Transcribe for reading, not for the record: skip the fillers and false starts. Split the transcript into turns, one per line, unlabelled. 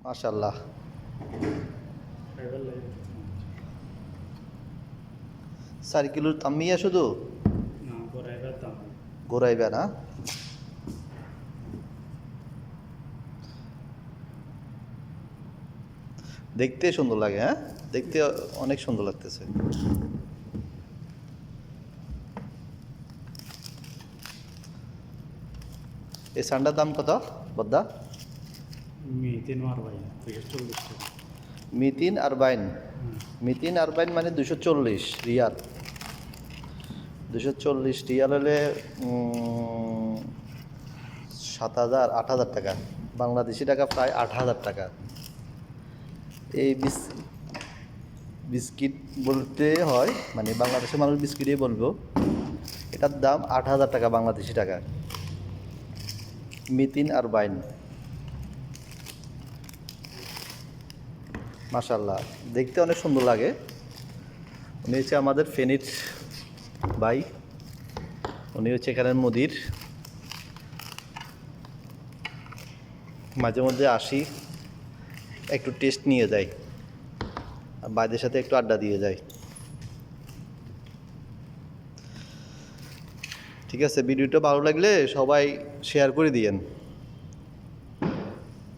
মাশাআল্লাহ।
ফাইবার লাগে।
4 কিলোর তামিয়া শুধু
না গোরাইবার দাম।
ঘোরাইবে না? দেখতে সুন্দর লাগে, হ্যাঁ, দেখতে অনেক সুন্দর লাগতেছে। এই সান্ডার দাম কত বদ্দা?
মিতিন মারবাই 240 টাকা।
মিতিন আরবাইন, মিতিন আরবাইন মানে 240 রিয়াল। 240 রিয়াল হলে 7,000 8,000 টাকা, বাংলাদেশি টাকা প্রায় 8,000 টাকা। এই বিস্কিট বলতে হয়, মানে বাংলাদেশের মানুষ বিস্কিটই বলবো। এটার দাম 8,000 টাকা বাংলাদেশি টাকা। মিতিন আরবাইন, মাশাআল্লাহ, দেখতে অনেক সুন্দর লাগে। উনি হচ্ছে আমাদের ফেনীর ভাই, উনি হচ্ছে এখানের মুদির। মাঝে মধ্যে আসি, একটু টেস্ট নিয়ে যাই, আর ভাইদের সাথে একটু আড্ডা দিয়ে যাই। ঠিক আছে, ভিডিওটা ভালো লাগলে সবাই শেয়ার করে দিয়েন।